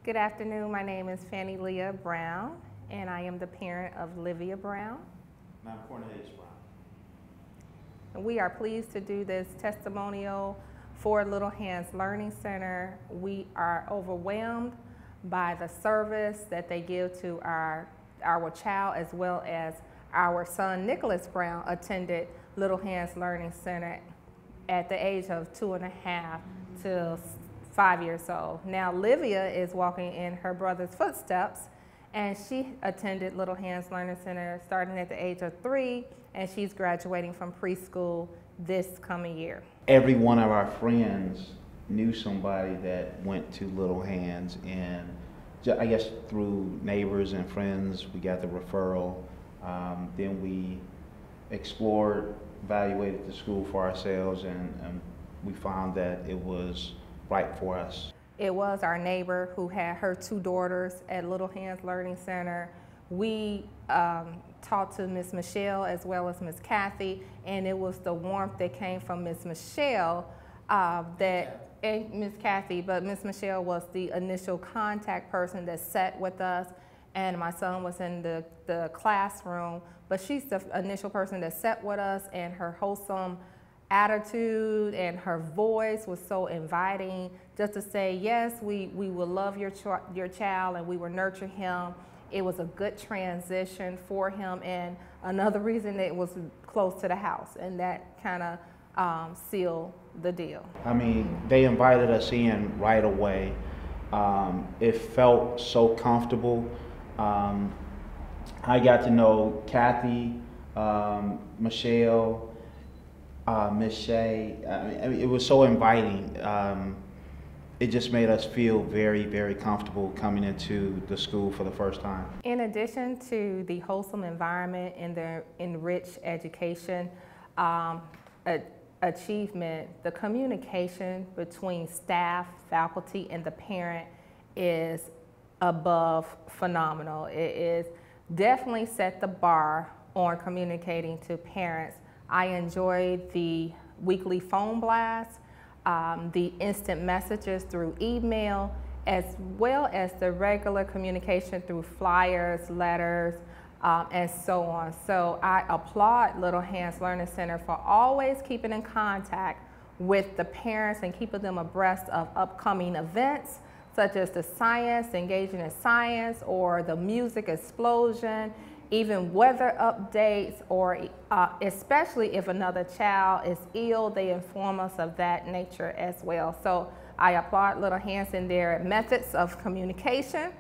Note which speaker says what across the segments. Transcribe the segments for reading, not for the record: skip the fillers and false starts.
Speaker 1: Good afternoon. My name is Fannieleah Brown, and I am the parent of Livia Brown.
Speaker 2: And I'm Cornelius Brown.
Speaker 1: And we are pleased to do this testimonial for Little Hands Learning Center. We are overwhelmed by the service that they give to our child, as well as our son Nicholas Brown attended Little Hands Learning Center at the age of 2.5 to 5 years old. Now Livia is walking in her brother's footsteps, and she attended Little Hands Learning Center starting at the age of 3, and she's graduating from preschool this coming year.
Speaker 2: Every one of our friends knew somebody that went to Little Hands, and I guess through neighbors and friends we got the referral. Then we explored, evaluated the school for ourselves, and we found that it was right for us.
Speaker 1: It was our neighbor who had her 2 daughters at Little Hands Learning Center. We talked to Miss Michelle as well as Miss Kathy, and it was the warmth that came from Miss Michelle and Miss Kathy, but Miss Michelle was the initial contact person that sat with us, and my son was in the classroom, but she's the initial person that sat with us, and her wholesome attitude and her voice was so inviting, just to say, yes, we will love your child and we will nurture him. It was a good transition for him, and another reason that it was close to the house, and that kind of sealed the deal.
Speaker 2: I mean, they invited us in right away. It felt so comfortable. I got to know Kathy, Michelle, Miss Shay. I mean, it was so inviting. It just made us feel very, very comfortable coming into the school for the first time.
Speaker 1: In addition to the wholesome environment and the enriched education achievement, the communication between staff, faculty, and the parent is above phenomenal. It is definitely set the bar on communicating to parents. I enjoyed the weekly phone blasts, the instant messages through email, as well as the regular communication through flyers, letters, and so on. So I applaud Little Hands Learning Center for always keeping in contact with the parents and keeping them abreast of upcoming events, such as the science, engaging in science, or the music explosion, even weather updates, or especially if another child is ill, they inform us of that nature as well. So I applaud Little Hands in their methods of communication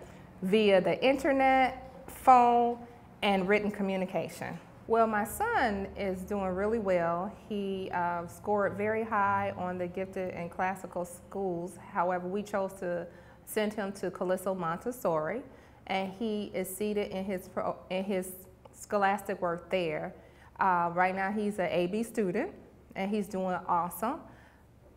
Speaker 1: via the internet, phone, and written communication. Well, my son is doing really well. He scored very high on the gifted and classical schools. However, we chose to send him to Calypso Montessori, and he is seated in his scholastic work there. Right now he's an AB student, and he's doing awesome.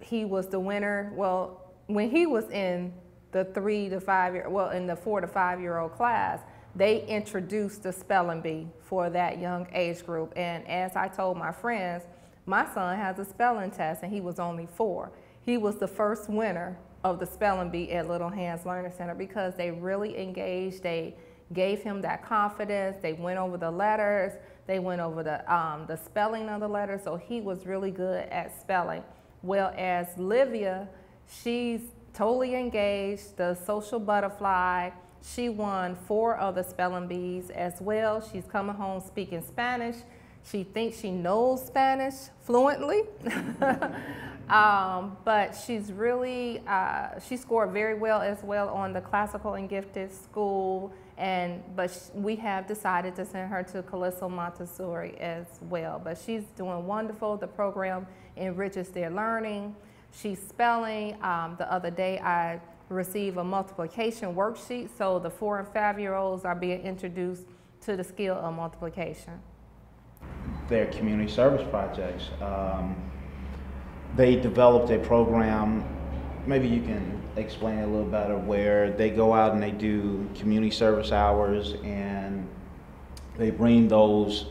Speaker 1: He was the winner, well, when he was in the 3 to 5 year, well, in the 4 to 5 year old class, they introduced the spelling bee for that young age group. And as I told my friends, my son has a spelling test and he was only 4. He was the first winner of the spelling bee at Little Hands Learning Center because they really engaged. They gave him that confidence. They went over the letters. They went over the spelling of the letters. So he was really good at spelling. Well, as Livia, she's totally engaged, the social butterfly. She won 4 of the spelling bees as well. She's coming home speaking Spanish. She thinks she knows Spanish fluently. But she's really, she scored very well as well on the classical and gifted school, but we have decided to send her to Calypso Montessori as well. But she's doing wonderful. The program enriches their learning. She's spelling. The other day I received a multiplication worksheet, so the 4 and 5 year olds are being introduced to the skill of multiplication.
Speaker 2: Their community service projects. They developed a program, maybe you can explain it a little better, where they go out and they do community service hours, and they bring those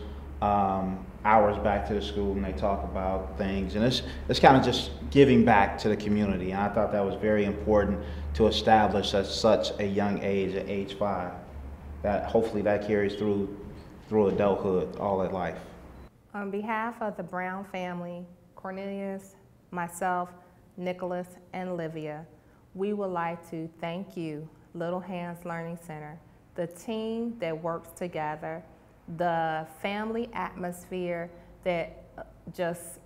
Speaker 2: hours back to the school and they talk about things, and it's kind of just giving back to the community. And I thought that was very important to establish at such a young age, at age 5, that hopefully that carries through adulthood, all at life.
Speaker 1: On behalf of the Brown family, Cornelius, myself, Nicholas, and Livia, we would like to thank you, Little Hands Learning Center, the team that works together, the family atmosphere that just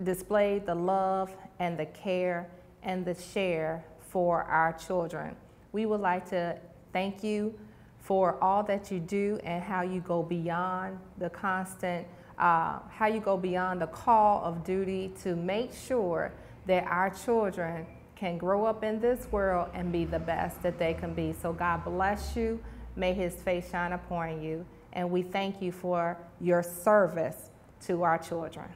Speaker 1: displayed the love and the care and the share for our children. We would like to thank you for all that you do and how you go beyond the constant, how you go beyond the call of duty to make sure that our children can grow up in this world and be the best that they can be. So God bless you. May His face shine upon you. And we thank you for your service to our children.